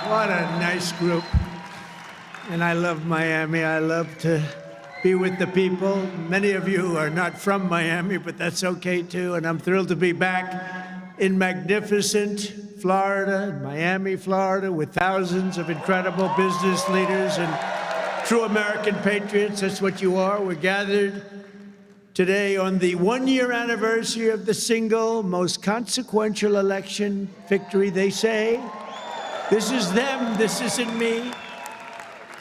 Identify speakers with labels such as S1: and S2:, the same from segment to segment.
S1: What a nice group. And I love Miami. I love to be with the people. Many of you are not from Miami, but that's okay too. And I'm thrilled to be back in magnificent Florida, Miami, Florida, with thousands of incredible business leaders and true American patriots. That's what you are. We're gathered today on the one-year anniversary of the single most consequential election victory, they say. This is them, this isn't me.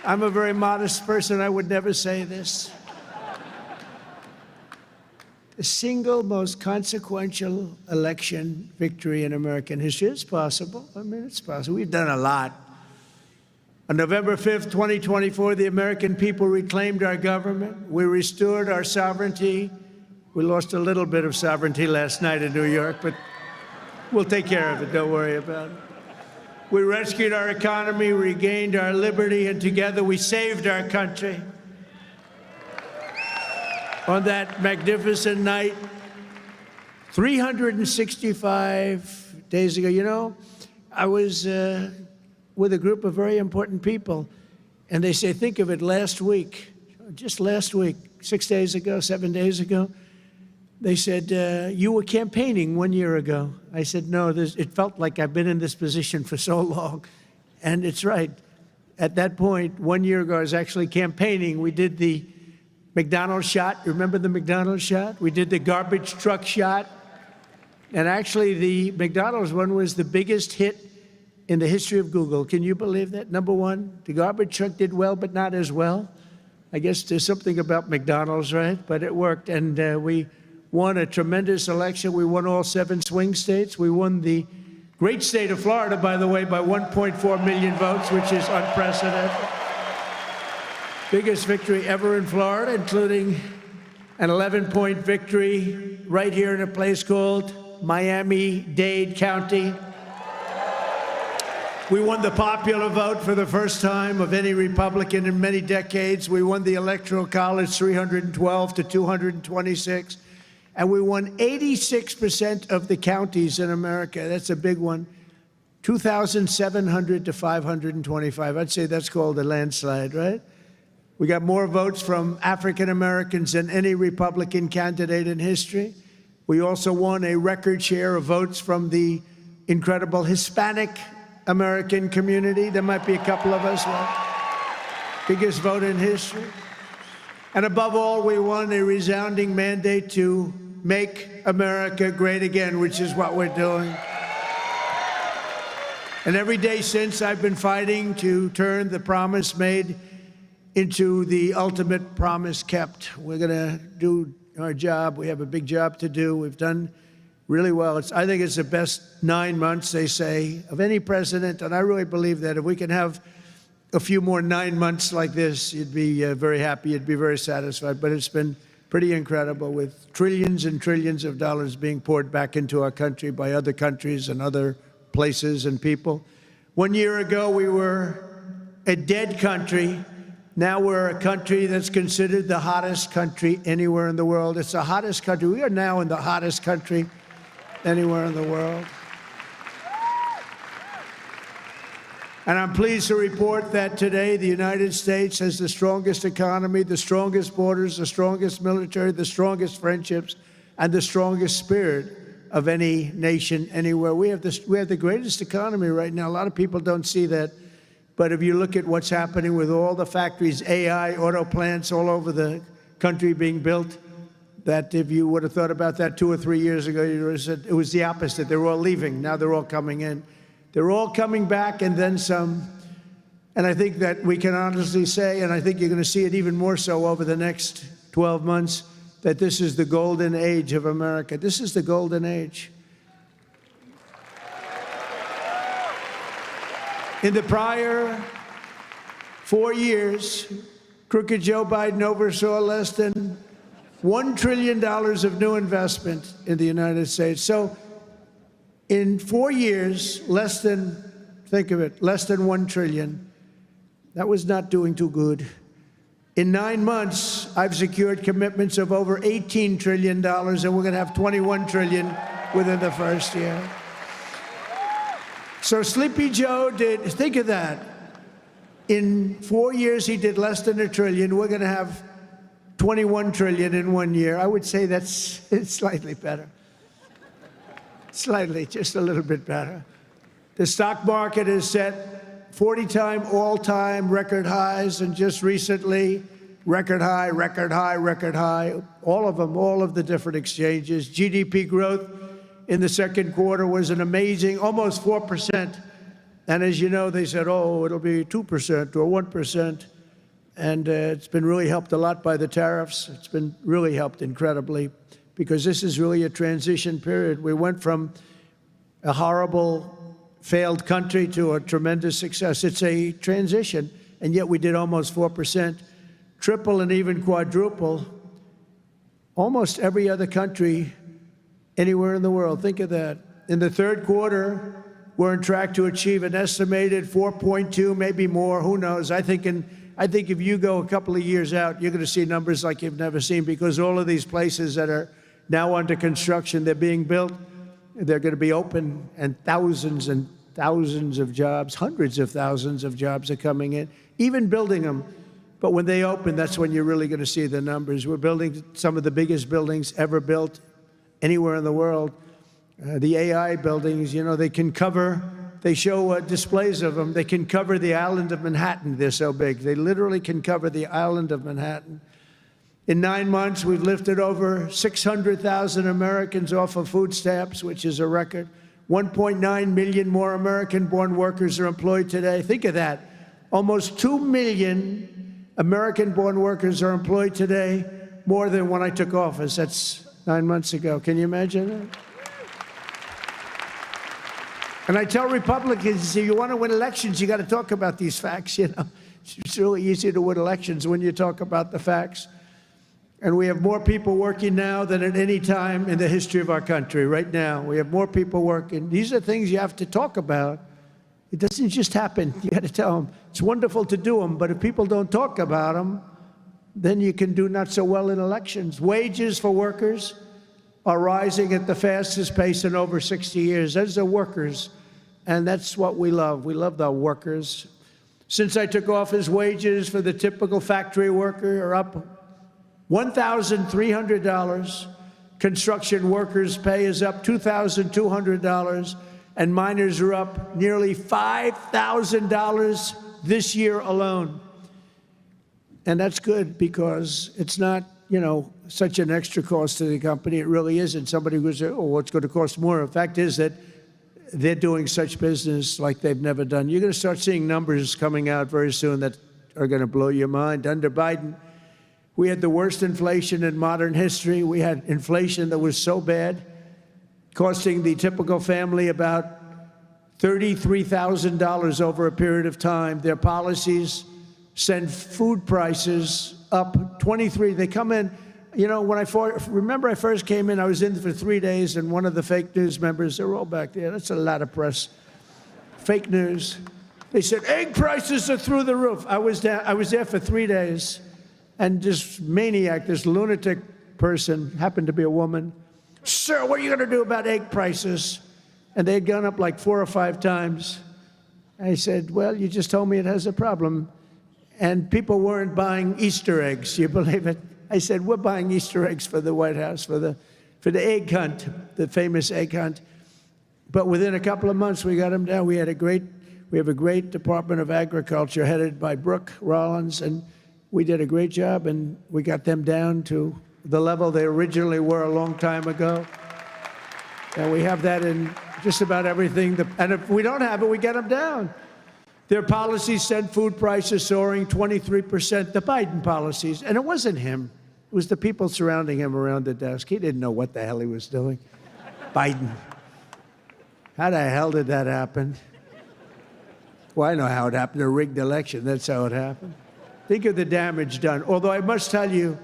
S1: I'm a very modest person, I would never say this. The single most consequential election victory in American history is possible. I mean, it's possible. We've done a lot. On November 5th, 2024, the American people reclaimed our government. We restored our sovereignty. We lost a little bit of sovereignty last night in New York, but we'll take care of it. Don't worry about it. We rescued our economy, regained our liberty, and together we saved our country. On that magnificent night, 365 days ago, you know, I was with a group of very important people, and they say, think of it, last week, just last week, 6 days ago, 7 days ago, they said, you were campaigning 1 year ago. I said, no, it felt like I've been in this position for so long. And it's right. At that point, 1 year ago, I was actually campaigning. We did the McDonald's shot. Remember the McDonald's shot? We did the garbage truck shot. And actually, the McDonald's one was the biggest hit in the history of Google. Can you believe that? Number one, the garbage truck did well, but not as well. I guess there's something about McDonald's, right? But it worked, and we won a tremendous election. We won all 7 swing states. We won the great state of Florida, by the way, by 1.4 million votes, which is unprecedented. Biggest victory ever in Florida, including an 11-point victory right here in a place called Miami-Dade County. We won the popular vote for the first time of any Republican in many decades. We won the Electoral College 312 to 226. And we won 86% of the counties in America. That's a big one. 2,700 to 525. I'd say that's called a landslide, right? We got more votes from African Americans than any Republican candidate in history. We also won a record share of votes from the incredible Hispanic American community. There might be a couple of us left. Biggest vote in history. And above all, we won a resounding mandate to make America great again, which is what we're doing. And every day since, I've been fighting to turn the promise made into the ultimate promise kept. We're going to do our job. We have a big job to do. We've done really well. I think it's the best 9 months, they say, of any president. And I really believe that if we can have a few more 9 months like this, you'd be very happy, you'd be very satisfied. But it's been pretty incredible, with trillions and trillions of dollars being poured back into our country by other countries and other places and people. 1 year ago, we were a dead country. Now we're a country that's considered the hottest country anywhere in the world. It's the hottest country. We are now in the hottest country anywhere in the world. And I'm pleased to report that today the United States has the strongest economy, the strongest borders, the strongest military, the strongest friendships, and the strongest spirit of any nation anywhere. We have the greatest economy right now. A lot of people don't see that. But if you look at what's happening with all the factories, AI, auto plants all over the country being built, that if you would have thought about that 2 or 3 years ago, you would have said it was the opposite. They were all leaving. Now they're all coming in. They're all coming back, and then some. And I think that we can honestly say, and I think you're going to see it even more so over the next 12 months, that this is the golden age of America. This is the golden age. In the prior 4 years, crooked Joe Biden oversaw less than $1 trillion of new investment in the United States. So in 4 years, less than, think of it, less than 1 trillion. That was not doing too good. In 9 months, I've secured commitments of over $18 trillion, and we're going to have $21 trillion within the first year. So Sleepy Joe did, think of that. In 4 years, he did less than $1 trillion. We're going to have 21 trillion in 1 year. I would say it's slightly better. Slightly, just a little bit better. The stock market is set 40-time all-time record highs, and just recently, record high, record high, record high. All of them, all of the different exchanges. GDP growth in the second quarter was an amazing, almost 4%. And as you know, they said, oh, it'll be 2% or 1%. And it's been really helped a lot by the tariffs. It's been really helped incredibly, because this is really a transition period. We went from a horrible, failed country to a tremendous success. It's a transition, and yet we did almost 4%, triple and even quadruple almost every other country anywhere in the world. Think of that. In the third quarter, we're on track to achieve an estimated 4.2, maybe more, who knows. I think if you go a couple of years out, you're going to see numbers like you've never seen, because all of these places that are now under construction, they're being built, they're going to be open, and thousands of jobs, hundreds of thousands of jobs are coming in, even building them. But when they open, that's when you're really going to see the numbers. We're building some of the biggest buildings ever built anywhere in the world. The AI buildings, you know, they can cover, they show displays of them. They can cover the island of Manhattan. They're so big. They literally can cover the island of Manhattan. In 9 months, we've lifted over 600,000 Americans off of food stamps, which is a record. 1.9 million more American-born workers are employed today. Think of that. Almost 2 million American-born workers are employed today, more than when I took office. That's 9 months ago. Can you imagine that? And I tell Republicans, if you want to win elections, you got to talk about these facts, you know. It's really easy to win elections when you talk about the facts. And we have more people working now than at any time in the history of our country. Right now, we have more people working. These are things you have to talk about. It doesn't just happen. You got to tell them. It's wonderful to do them, but if people don't talk about them, then you can do not so well in elections. Wages for workers are rising at the fastest pace in over 60 years. Those are workers, and that's what we love. We love the workers. Since I took office, wages for the typical factory worker are up $1,300. Construction workers' pay is up $2,200, and miners are up nearly $5,000 this year alone. And that's good, because it's not, you know, such an extra cost to the company. It really isn't. Somebody would say, oh, what's going to cost more? The fact is that they're doing such business like they've never done. You're going to start seeing numbers coming out very soon that are going to blow your mind. Under Biden, we had the worst inflation in modern history. We had inflation that was so bad, costing the typical family about $33,000 over a period of time. Their policies send food prices up 23. They come in, you know, when I first came in, I was in for 3 days, and one of the fake news members, they're all back there. That's a lot of press. Fake news. They said, egg prices are through the roof. I was there for 3 days, and this maniac, this lunatic person, happened to be a woman. Sir, what are you going to do about egg prices? And they had gone up like 4 or 5 times. I said, well, you just told me it has a problem. And people weren't buying Easter eggs. You believe it? I said, we're buying Easter eggs for the White House, for the egg hunt, the famous egg hunt. But within a couple of months, we got them down. We have a great Department of Agriculture headed by Brooke Rollins, and we did a great job, and we got them down to the level they originally were a long time ago. And we have that in just about everything. And if we don't have it, we get them down. Their policies sent food prices soaring 23%, the Biden policies. And it wasn't him. It was the people surrounding him around the desk. He didn't know what the hell he was doing. Biden. How the hell did that happen? Well, I know how it happened. A rigged election. That's how it happened. Think of the damage done. Although I must tell you,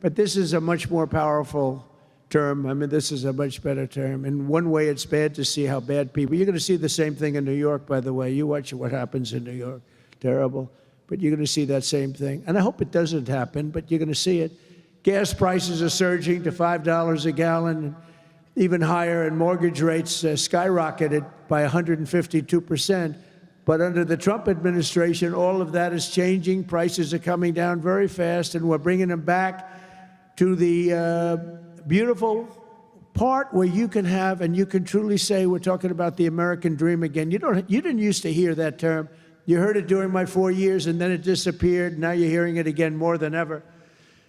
S1: but this is a much more powerful term. I mean, this is a much better term. In one way, it's bad to see how bad people. You're going to see the same thing in New York, by the way. You watch what happens in New York. Terrible. But you're going to see that same thing. And I hope it doesn't happen, but you're going to see it. Gas prices are surging to $5 a gallon. even higher, and mortgage rates skyrocketed by 152%. But under the Trump administration, all of that is changing. Prices are coming down very fast, and we're bringing them back to the beautiful part where you can have, and you can truly say, we're talking about the American dream again. You didn't used to hear that term. You heard it during my 4 years, and then it disappeared. Now you're hearing it again more than ever.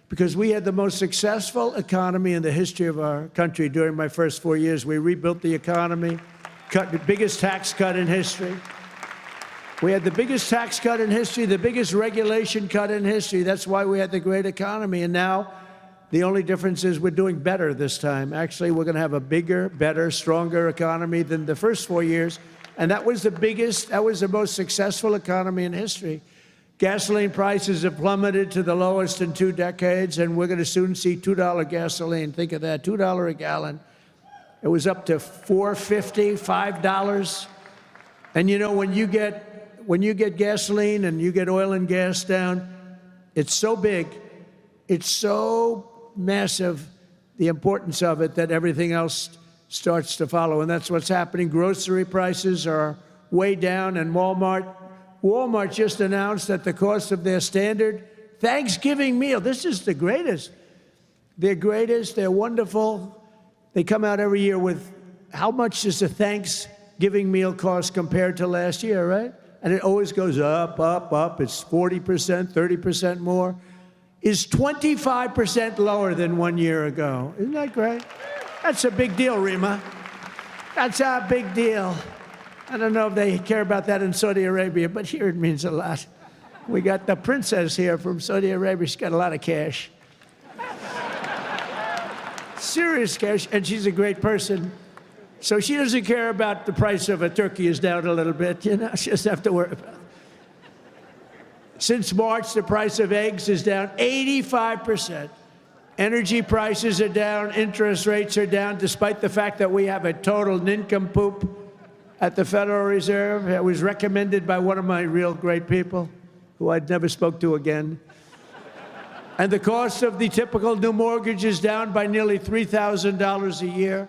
S1: Because we had the most successful economy in the history of our country during my first 4 years. We rebuilt the economy, cut the biggest tax cut in history. We had the biggest tax cut in history, the biggest regulation cut in history. That's why we had the great economy. And now the only difference is we're doing better this time. Actually, we're going to have a bigger, better, stronger economy than the first 4 years. And that was the most successful economy in history. Gasoline prices have plummeted to the lowest in 2 decades, and we're going to soon see $2 gasoline. Think of that, $2 a gallon. It was up to $4.50, $5. And you know, when you get gasoline and you get oil and gas down, it's so big, it's so massive, the importance of it, that everything else starts to follow. And that's what's happening. Grocery prices are way down, and Walmart just announced that the cost of their standard Thanksgiving meal, this is the greatest. They're greatest, they're wonderful. They come out every year with how much does a Thanksgiving meal cost compared to last year, right? And it always goes up, up, up. It's 40%, 30% more. Is 25% lower than 1 year ago. Isn't that great? That's a big deal, Rima. That's a big deal. I don't know if they care about that in Saudi Arabia, but here it means a lot. We got the princess here from Saudi Arabia. She's got a lot of cash. Serious cash, and she's a great person. So she doesn't care about the price of a turkey is down a little bit, you know, she doesn't have to worry about it. Since March, the price of eggs is down 85%. Energy prices are down, interest rates are down, despite the fact that we have a total nincompoop at the Federal Reserve. It was recommended by one of my real great people, who I'd never spoke to again. And the cost of the typical new mortgage is down by nearly $3,000 a year.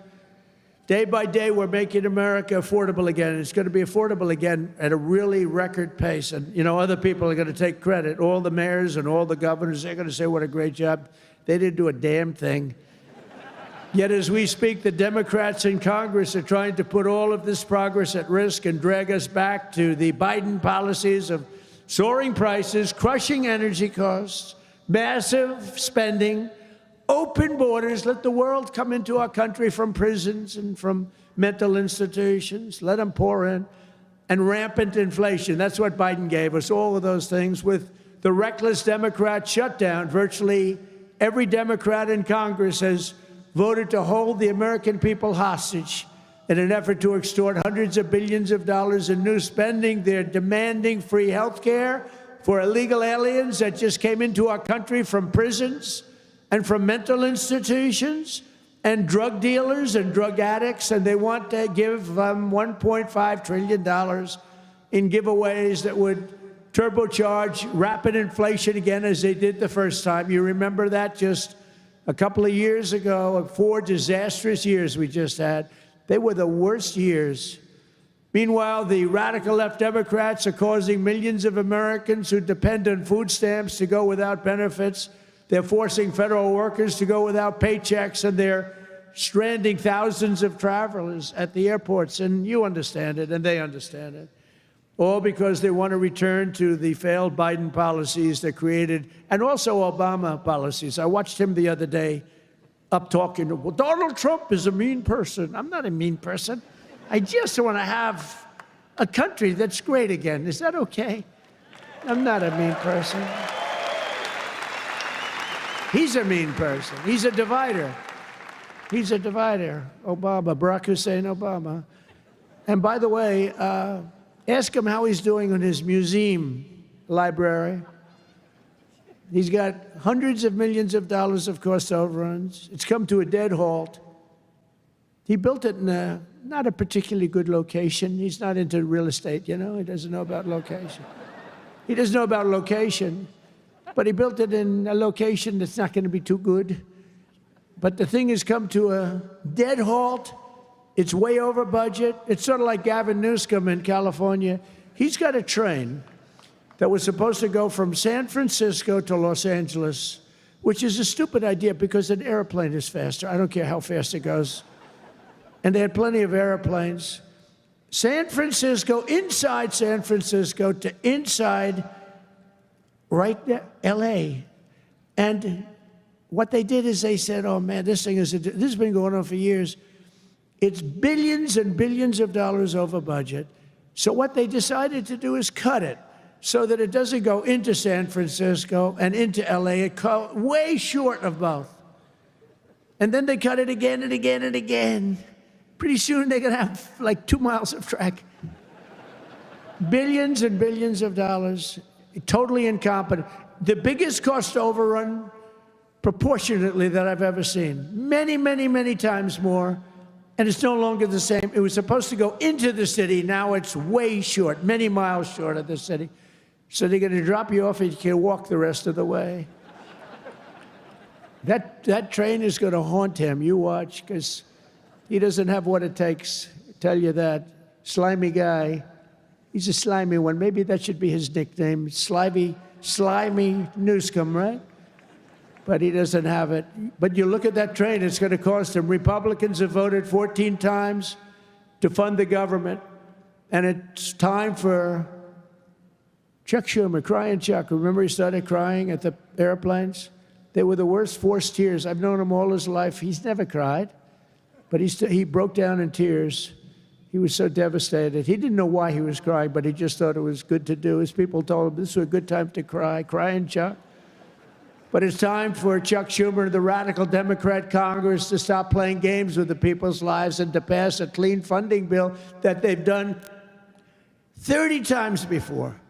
S1: Day by day, we're making America affordable again. It's going to be affordable again at a really record pace. And, you know, other people are going to take credit. All the mayors and all the governors, they're going to say what a great job. They didn't do a damn thing. Yet as we speak, the Democrats in Congress are trying to put all of this progress at risk and drag us back to the Biden policies of soaring prices, crushing energy costs, massive spending, open borders, let the world come into our country from prisons and from mental institutions, let them pour in, and rampant inflation. That's what Biden gave us, all of those things. With the reckless Democrat shutdown, virtually every Democrat in Congress has voted to hold the American people hostage in an effort to extort hundreds of billions of dollars in new spending. They're demanding free health care for illegal aliens that just came into our country from prisons and from mental institutions, and drug dealers and drug addicts, and they want to give $1.5 trillion in giveaways that would turbocharge rapid inflation again, as they did the first time. You remember that just a couple of years ago, 4 disastrous years we just had. They were the worst years. Meanwhile, the radical left Democrats are causing millions of Americans who depend on food stamps to go without benefits. They're forcing federal workers to go without paychecks, and they're stranding thousands of travelers at the airports. And you understand it, and they understand it. All because they want to return to the failed Biden policies that created, and also Obama policies. I watched him the other day up talking, well, Donald Trump is a mean person. I'm not a mean person. I just want to have a country that's great again. Is that okay? I'm not a mean person. He's a mean person. He's a divider. He's a divider. Obama, Barack Hussein Obama. And by the way, ask him how he's doing on his museum library. He's got hundreds of millions of dollars of cost overruns. It's come to a dead halt. He built it in not a particularly good location. He's not into real estate, you know. He doesn't know about location. He doesn't know about location. But he built it in a location that's not going to be too good. but the thing has come to a dead halt. It's way over budget. It's sort of like Gavin Newsom in California. He's got a train that was supposed to go from San Francisco to Los Angeles, which is a stupid idea because an airplane is faster. I don't care how fast it goes. And they had plenty of airplanes. San Francisco, inside San Francisco to inside right there, LA. And what they did is they said, oh man, this has been going on for years. It's billions and billions of dollars over budget. So what they decided to do is cut it so that it doesn't go into San Francisco and into LA. It goes way short of both. And then they cut it again and again and again. Pretty soon they're gonna have like 2 miles of track. Billions and billions of dollars, totally incompetent. The biggest cost overrun proportionately that I've ever seen. Many, many, many times more. And it's no longer the same. It was supposed to go into the city. Now it's way short, many miles short of the city. So they're gonna drop you off and you can walk the rest of the way. That train is gonna haunt him, you watch, because he doesn't have what it takes, I tell you that. Slimy guy. He's a slimy one. Maybe that should be his nickname. Slimy Newsom, right? But he doesn't have it. But you look at that train, it's going to cost him. Republicans have voted 14 times to fund the government. And it's time for Chuck Schumer, crying Chuck. Remember he started crying at the airplanes? They were the worst forced tears. I've known him all his life. He's never cried. But he broke down in tears. He was so devastated. He didn't know why he was crying, but he just thought it was good to do. His people told him this was a good time to cry. Crying Chuck. But it's time for Chuck Schumer and the radical Democrat Congress to stop playing games with the people's lives and to pass a clean funding bill that they've done 30 times before.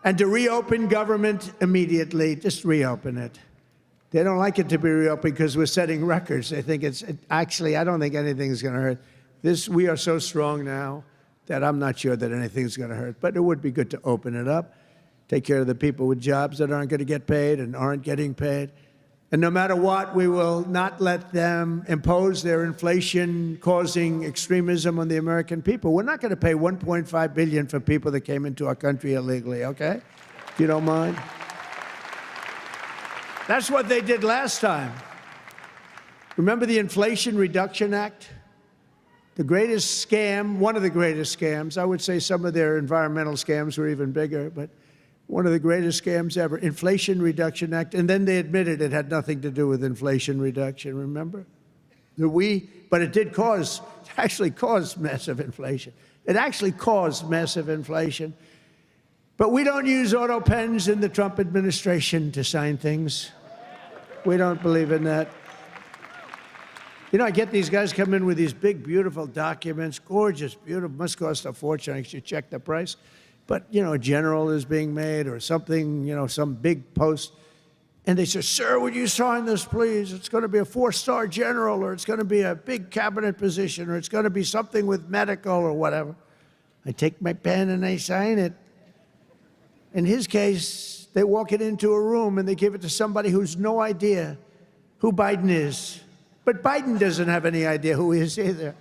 S1: And to reopen government immediately. Just reopen it. They don't like it to be reopened because we're setting records. They think actually, I don't think anything's going to hurt. We are so strong now that I'm not sure that anything's going to hurt. But it would be good to open it up, take care of the people with jobs that aren't going to get paid and aren't getting paid. And no matter what, we will not let them impose their inflation-causing extremism on the American people. We're not going to pay $1.5 billion for people that came into our country illegally, okay? If you don't mind. That's what they did last time. Remember the Inflation Reduction Act? The greatest scam, one of the greatest scams. I would say some of their environmental scams were even bigger, but one of the greatest scams ever. Inflation Reduction Act. And then they admitted it had nothing to do with inflation reduction, remember? But it did actually cause massive inflation. It actually caused massive inflation. But we don't use auto pens in the Trump administration to sign things. We don't believe in that. You know, I get these guys come in with these big, beautiful documents, gorgeous, beautiful, must cost a fortune. I should check the price. But, you know, a general is being made or something, you know, some big post. And they say, sir, would you sign this, please? It's going to be a 4-star general, or it's going to be a big cabinet position, or it's going to be something with medical or whatever. I take my pen and I sign it. In his case, they walk it into a room and they give it to somebody who's no idea who Biden is. But Biden doesn't have any idea who he is either.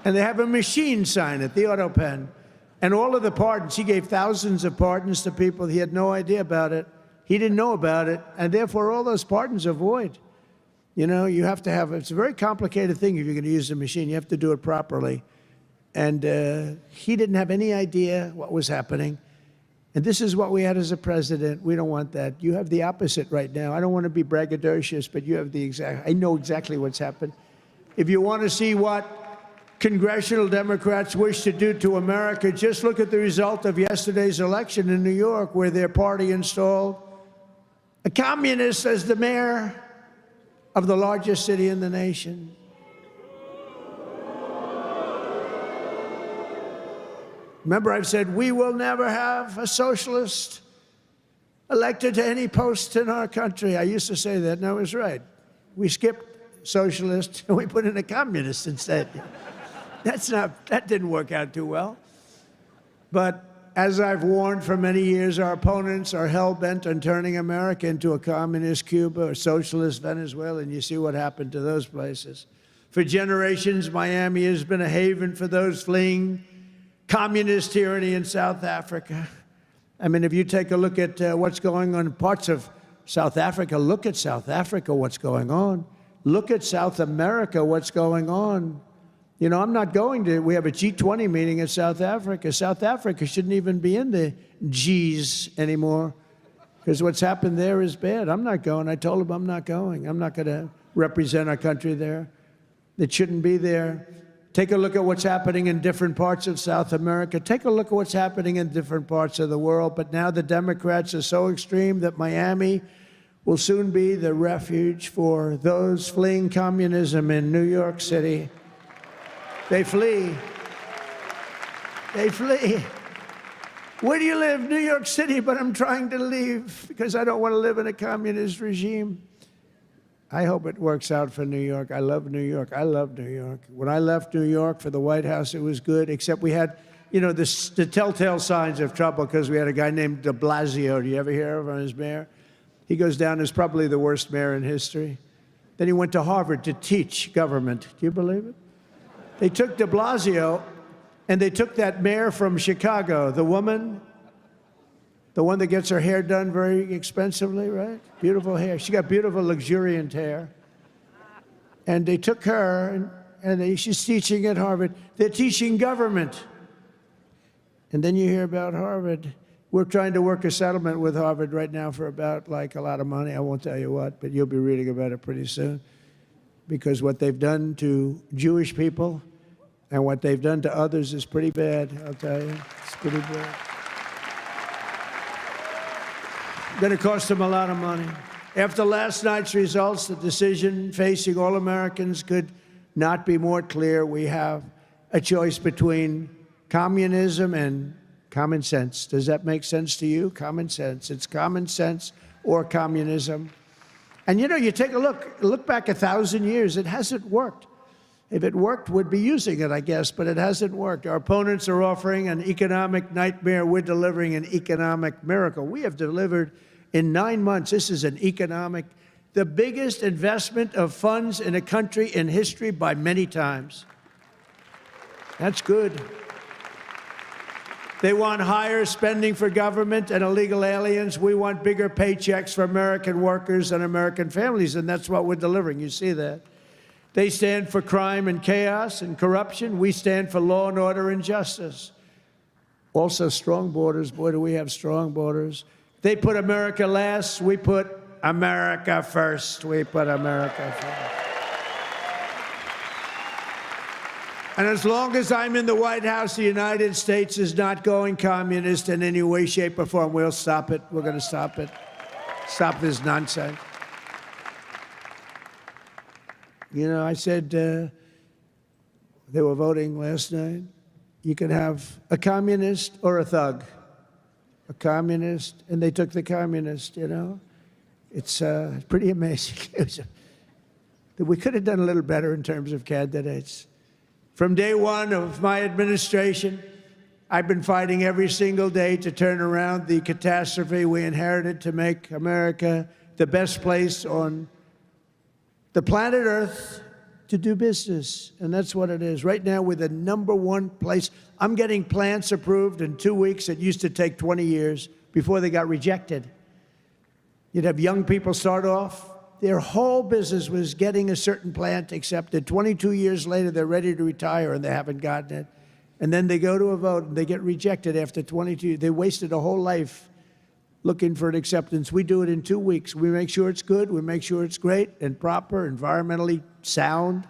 S1: And they have a machine sign it, the auto pen. And all of the pardons, he gave thousands of pardons to people. He had no idea about it. He didn't know about it. And therefore, all those pardons are void. You know, you have to have, it's a very complicated thing if you're going to use a machine. You have to do it properly. And he didn't have any idea what was happening. And this is what we had as a president. We don't want that. You have the opposite right now. I don't want to be braggadocious, but you have the exact, I know exactly what's happened. If you want to see what congressional Democrats wish to do to America, just look at the result of yesterday's election in New York, where their party installed a communist as the mayor of the largest city in the nation. Remember, I've said we will never have a socialist elected to any post in our country. I used to say that, and I was right. We skipped socialist and we put in a communist instead. That didn't work out too well. But as I've warned for many years, our opponents are hell-bent on turning America into a communist Cuba or socialist Venezuela, and you see what happened to those places. For generations, Miami has been a haven for those fleeing communist tyranny in South Africa. I mean, if you take a look at what's going on in parts of South Africa, look at South Africa, what's going on. Look at South America, what's going on. You know, I'm not going to, we have a G20 meeting in South Africa. South Africa shouldn't even be in the Gs anymore because what's happened there is bad. I'm not going. I told them I'm not going. I'm not going to represent our country there. It shouldn't be there. Take a look at what's happening in different parts of South America. Take a look at what's happening in different parts of the world. But now the Democrats are so extreme that Miami will soon be the refuge for those fleeing communism in New York City. They flee. They flee. Where do you live? New York City, but I'm trying to leave because I don't want to live in a communist regime. I hope it works out for New York. I love New York. I love New York. When I left New York for the White House, it was good, except we had, you know, the telltale signs of trouble because we had a guy named de Blasio. Do you ever hear of him as mayor? He goes down as probably the worst mayor in history. Then he went to Harvard to teach government. Do you believe it? They took de Blasio, and they took that mayor from Chicago, the woman, the one that gets her hair done very expensively, right? Beautiful hair. She got beautiful, luxuriant hair. And they took her, and she's teaching at Harvard. They're teaching government. And then you hear about Harvard. We're trying to work a settlement with Harvard right now for about, like, a lot of money. I won't tell you what, but you'll be reading about it pretty soon. Because what they've done to Jewish people and what they've done to others is pretty bad, I'll tell you. It's pretty bad. Going to cost them a lot of money. After last night's results, the decision facing all Americans could not be more clear. We have a choice between communism and common sense. Does that make sense to you? Common sense. It's common sense or communism. And you know, you take a look back 1,000 years, it hasn't worked. If it worked, we'd be using it, I guess, but it hasn't worked. Our opponents are offering an economic nightmare. We're delivering an economic miracle. We have delivered in 9 months, this is the biggest investment of funds in a country in history by many times. That's good. They want higher spending for government and illegal aliens. We want bigger paychecks for American workers and American families, and that's what we're delivering. You see that. They stand for crime and chaos and corruption. We stand for law and order and justice. Also, strong borders. Boy, do we have strong borders. They put America last. We put America first. We put America first. And as long as I'm in the White House, the United States is not going communist in any way, shape, or form. We'll stop it. We're going to stop it. Stop this nonsense. You know, I said they were voting last night. You can have a communist or a thug. A communist, and they took the communist, you know. It's pretty amazing. We could have done a little better in terms of candidates. From day one of my administration, I've been fighting every single day to turn around the catastrophe we inherited to make America the best place on the planet Earth to do business. And that's what it is. Right now, we're the #1 place. I'm getting plants approved in 2 weeks. It used to take 20 years before they got rejected. You'd have young people start off. Their whole business was getting a certain plant accepted. 22 years later, they're ready to retire, and they haven't gotten it. And then they go to a vote, and they get rejected after 22. They wasted a whole life looking for an acceptance. We do it in 2 weeks. We make sure it's good. We make sure it's great and proper, environmentally sound.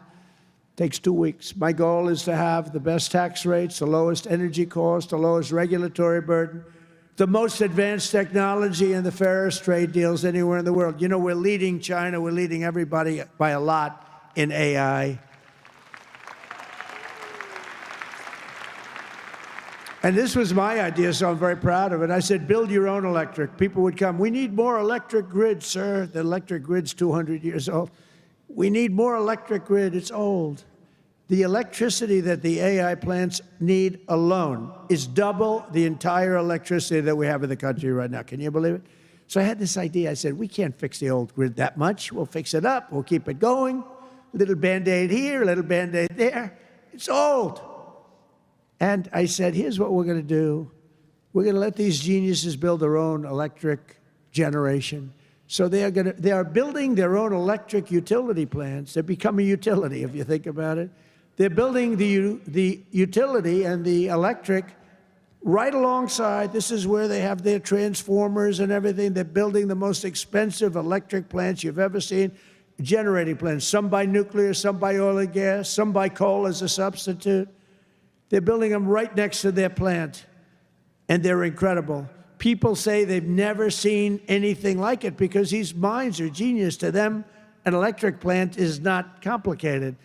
S1: Takes 2 weeks. My goal is to have the best tax rates, the lowest energy cost, the lowest regulatory burden, the most advanced technology, and the fairest trade deals anywhere in the world. You know, we're leading China. We're leading everybody by a lot in AI. And this was my idea, so I'm very proud of it. I said, build your own electric. People would come. We need more electric grid, sir. The electric grid's 200 years old. We need more electric grid. It's old. The electricity that the AI plants need alone is double the entire electricity that we have in the country right now. Can you believe it? So I had this idea. I said, we can't fix the old grid that much. We'll fix it up. We'll keep it going. A little Band-Aid here, a little Band-Aid there. It's old. And I said, here's what we're going to do. We're going to let these geniuses build their own electric generation. So they are building their own electric utility plants. They become a utility, if you think about it. They're building the utility and the electric right alongside. This is where they have their transformers and everything. They're building the most expensive electric plants you've ever seen, generating plants, some by nuclear, some by oil and gas, some by coal as a substitute. They're building them right next to their plant, and they're incredible. People say they've never seen anything like it because these minds are genius. To them, an electric plant is not complicated.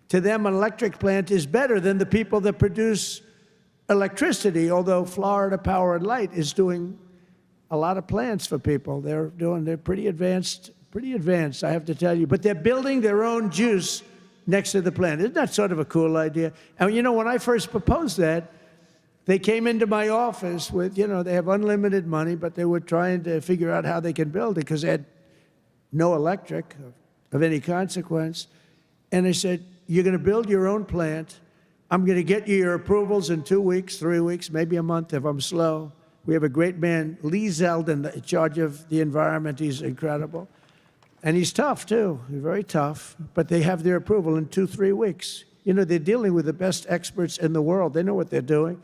S1: To them, an electric plant is better than the people that produce electricity, although Florida Power and Light is doing a lot of plants for people. They're pretty advanced, I have to tell you. But they're building their own juice next to the plant. Isn't that sort of a cool idea? And you know, when I first proposed that, they came into my office with, you know, they have unlimited money, but they were trying to figure out how they can build it because they had no electric of any consequence. And I said, you're going to build your own plant. I'm going to get you your approvals in 2 weeks, 3 weeks, maybe a month if I'm slow. We have a great man, Lee Zeldin, in charge of the environment. He's incredible. And he's tough, too. He's very tough. But they have their approval in 2-3 weeks. You know, they're dealing with the best experts in the world. They know what they're doing.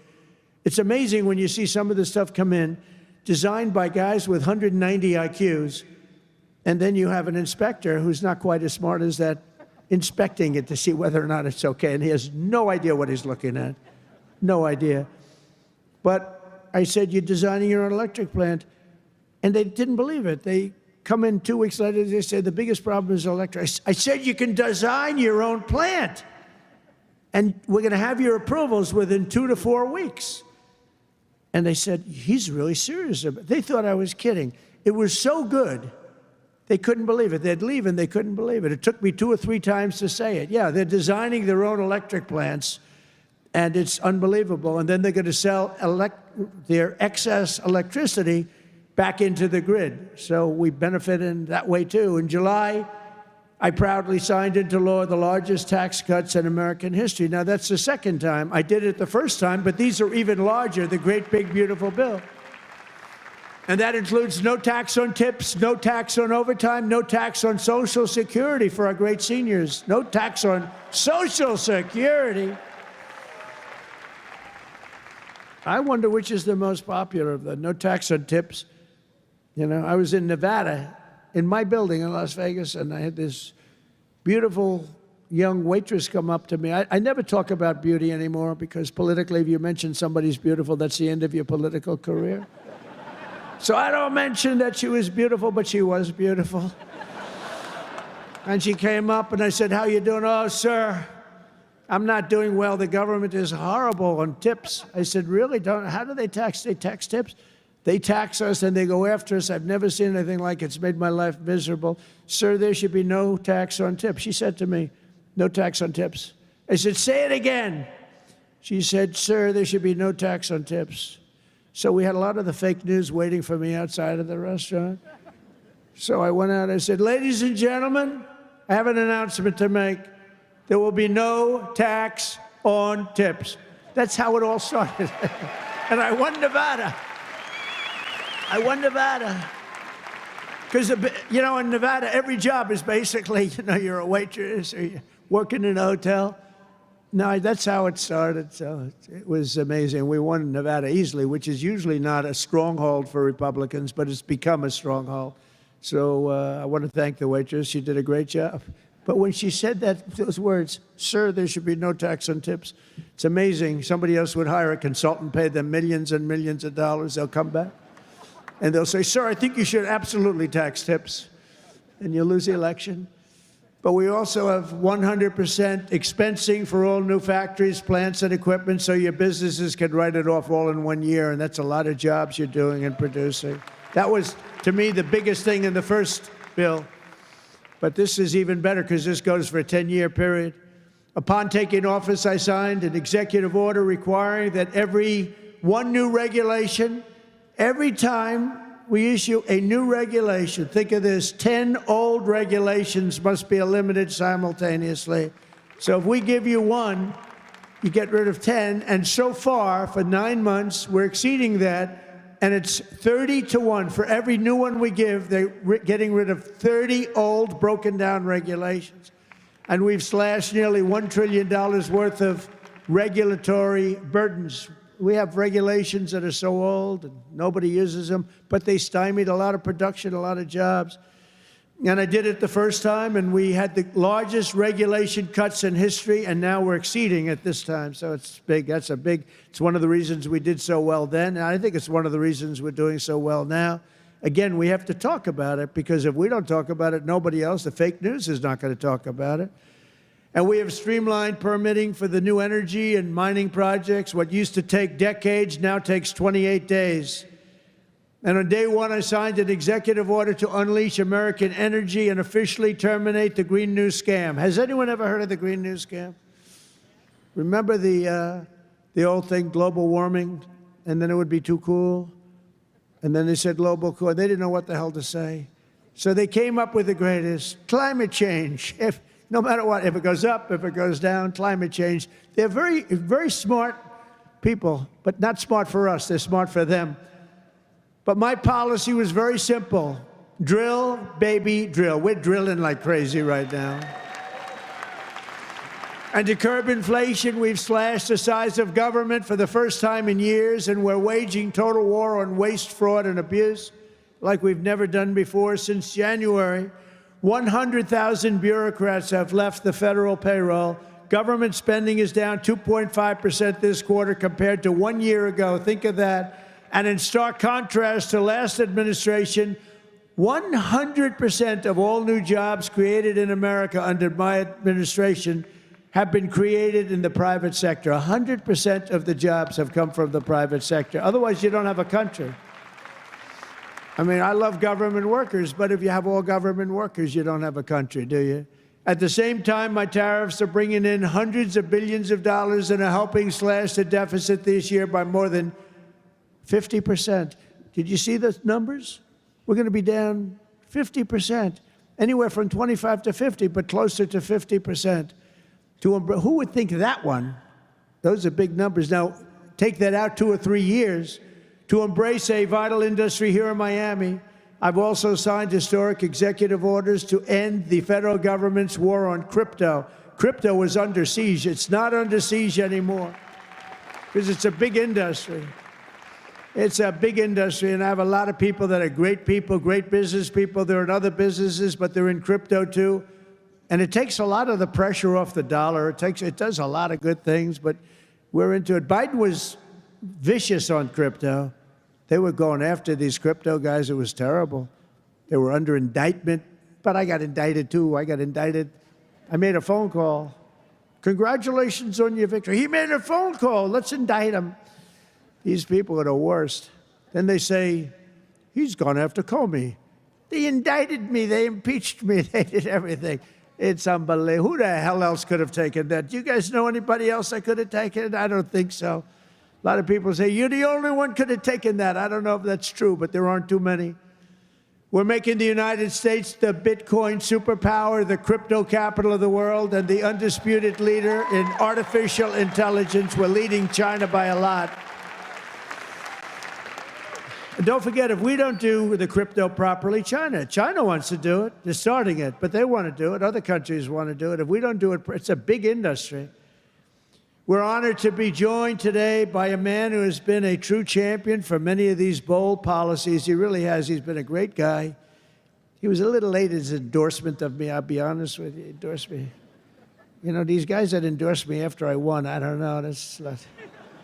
S1: It's amazing when you see some of this stuff come in, designed by guys with 190 IQs, and then you have an inspector who's not quite as smart as that, inspecting it to see whether or not it's okay, and he has no idea what he's looking at. No idea. But I said, you're designing your own electric plant, and they didn't believe it. They come in 2 weeks later, they say, the biggest problem is electric. I said, you can design your own plant, and we're going to have your approvals within 2 to 4 weeks. And they said, he's really serious about it. They thought I was kidding. It was so good. They couldn't believe it. They'd leave, and they couldn't believe it. It took me 2 or 3 times to say it. Yeah, they're designing their own electric plants, and it's unbelievable. And then they're going to sell their excess electricity back into the grid. So we benefit in that way, too. In July, I proudly signed into law the largest tax cuts in American history. Now, that's the second time. I did it the first time, but these are even larger, the great, big, beautiful bill. And that includes no tax on tips, no tax on overtime, no tax on Social Security for our great seniors, no tax on Social Security. I wonder which is the most popular of the no tax on tips. You know, I was in Nevada, in my building in Las Vegas, and I had this beautiful young waitress come up to me. I never talk about beauty anymore because politically, if you mention somebody's beautiful, that's the end of your political career. So I don't mention that she was beautiful, but she was beautiful. And she came up, and I said, how you doing? Oh, sir, I'm not doing well. The government is horrible on tips. I said, really? How do they tax? They tax tips? They tax us, and they go after us. I've never seen anything like it. It's made my life miserable. Sir, there should be no tax on tips. She said to me, no tax on tips. I said, say it again. She said, sir, there should be no tax on tips. So we had a lot of the fake news waiting for me outside of the restaurant. So I went out, I said, ladies and gentlemen, I have an announcement to make. There will be no tax on tips. That's how it all started. And I won Nevada. I won Nevada. Because, you know, in Nevada, every job is basically, you know, you're a waitress or you're working in a hotel. No, that's how it started. So it was amazing. We won Nevada easily, which is usually not a stronghold for Republicans, but it's become a stronghold. So I want to thank the waitress. She did a great job. But when she said those words, sir, there should be no tax on tips, it's amazing. Somebody else would hire a consultant, pay them millions and millions of dollars. They'll come back, and they'll say, sir, I think you should absolutely tax tips, and you'll lose the election. But we also have 100% expensing for all new factories, plants, and equipment, so your businesses can write it off all in 1 year, and that's a lot of jobs you're doing and producing. That was, to me, the biggest thing in the first bill. But this is even better because this goes for a 10-year period. Upon taking office, I signed an executive order requiring that every new regulation, every time we issue a new regulation, think of this, 10 old regulations must be eliminated simultaneously. So if we give you one, you get rid of 10. And so far, for 9 months, we're exceeding that. And it's 30 to 1. For every new one we give, they're getting rid of 30 old, broken down regulations. And we've slashed nearly $1 trillion worth of regulatory burdens. We have regulations that are so old and nobody uses them, but they stymied a lot of production, a lot of jobs. And I did it the first time, and we had the largest regulation cuts in history, and now we're exceeding it this time. So it's big. It's one of the reasons we did so well then, and I think it's one of the reasons we're doing so well now. Again, we have to talk about it, because if we don't talk about it, nobody else, the fake news, is not going to talk about it. And we have streamlined permitting for the new energy and mining projects. What used to take decades now takes 28 days. And on day one, I signed an executive order to unleash American energy and officially terminate the Green New Scam. Has anyone ever heard of the Green New Scam? Remember the old thing, global warming, and then it would be too cool? And then they said global cool. They didn't know what the hell to say. So they came up with the greatest, climate change. No matter what, if it goes up, if it goes down, climate change. They're very, very smart people, but not smart for us. They're smart for them. But my policy was very simple. Drill, baby, drill. We're drilling like crazy right now. And to curb inflation, we've slashed the size of government for the first time in years, and we're waging total war on waste, fraud, and abuse like we've never done before. Since January, 100,000 bureaucrats have left the federal payroll. Government spending is down 2.5% this quarter compared to 1 year ago. Think of that. And in stark contrast to last administration, 100% of all new jobs created in America under my administration have been created in the private sector. 100% of the jobs have come from the private sector. Otherwise, you don't have a country. I mean, I love government workers, but if you have all government workers, you don't have a country, do you? At the same time, my tariffs are bringing in hundreds of billions of dollars and are helping slash the deficit this year by more than 50%. Did you see the numbers? We're going to be down 50%, anywhere from 25 to 50, but closer to 50%. Who would think that one? Those are big numbers. Now, take that out 2 or 3 years. To embrace a vital industry here in Miami, I've also signed historic executive orders to end the federal government's war on crypto. Crypto was under siege. It's not under siege anymore because it's a big industry. It's a big industry, and I have a lot of people that are great people, great business people. They're in other businesses, but they're in crypto too. And it takes a lot of the pressure off the dollar. It does a lot of good things, but we're into it. Biden was vicious on crypto. They were going after these crypto guys. It was terrible. They were under indictment, but I got indicted too. I made a phone call. Congratulations on your victory. He made a phone call. Let's indict him. These people are the worst. Then they say, he's gone after Comey. They indicted me. They impeached me. They did everything. It's unbelievable. Who the hell else could have taken that? Do you guys know anybody else that could have taken it? I don't think so. A lot of people say, you're the only one could have taken that. I don't know if that's true, but there aren't too many. We're making the United States the Bitcoin superpower, the crypto capital of the world, and the undisputed leader in artificial intelligence. We're leading China by a lot. And don't forget, if we don't do the crypto properly, China wants to do it. They're starting it, but they want to do it. Other countries want to do it. If we don't do it, it's a big industry. We're honored to be joined today by a man who has been a true champion for many of these bold policies. He really has. He's been a great guy. He was a little late in his endorsement of me, I'll be honest with you. He endorsed me. You know, these guys that endorsed me after I won, I don't know. That's not...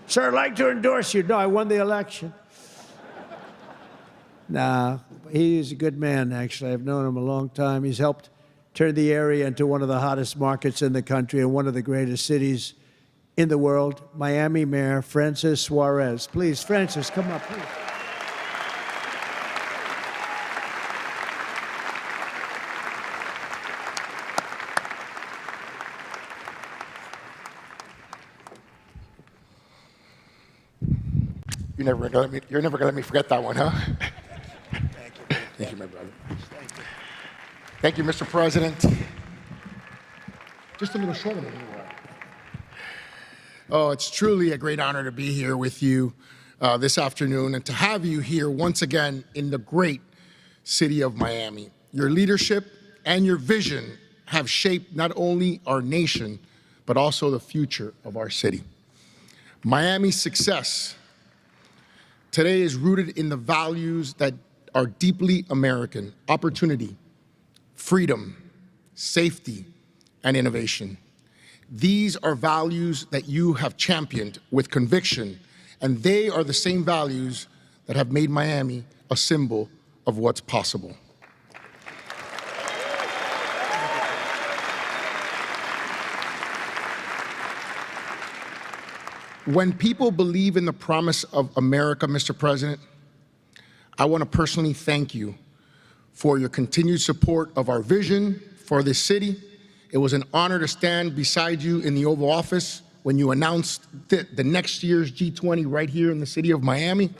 S1: Sir, I'd like to endorse you. No, I won the election. Nah, he's a good man, actually. I've known him a long time. He's helped turn the area into one of the hottest markets in the country and one of the greatest cities in the world. Miami Mayor Francis Suarez. Please, Francis, come up, please.
S2: You're never gonna let me forget that one, huh? Thank you, my brother. Thank you, Mr. President. Just a little shorter than you were. Oh, it's truly a great honor to be here with you this afternoon and to have you here once again in the great city of Miami. Your leadership and your vision have shaped not only our nation, but also the future of our city. Miami's success today is rooted in the values that are deeply American: opportunity, freedom, safety, and innovation. These are values that you have championed with conviction, and they are the same values that have made Miami a symbol of what's possible. When people believe in the promise of America, Mr. President, I want to personally thank you for your continued support of our vision for this city. It was an honor to stand beside you in the Oval Office when you announced the next year's G20 right here in the city of Miami.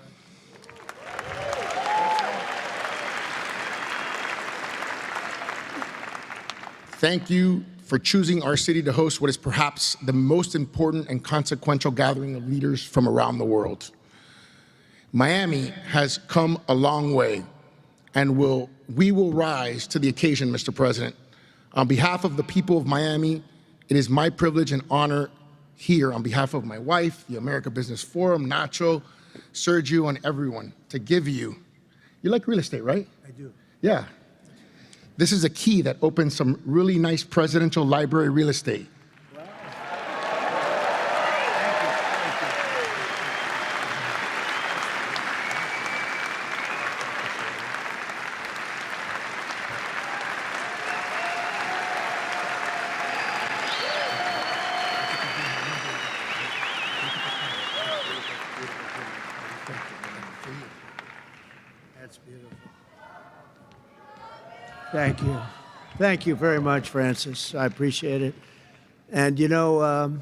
S2: Thank you for choosing our city to host what is perhaps the most important and consequential gathering of leaders from around the world. Miami has come a long way, and we will rise to the occasion, Mr. President. On behalf of the people of Miami, it is my privilege and honor here, on behalf of my wife, the America Business Forum, Nacho, Sergio, and everyone, to give you like real estate, right?
S1: I do.
S2: Yeah. This is a key that opens some really nice presidential library real estate.
S1: That's beautiful. Thank you. Thank you very much, Francis. I appreciate it. And you know,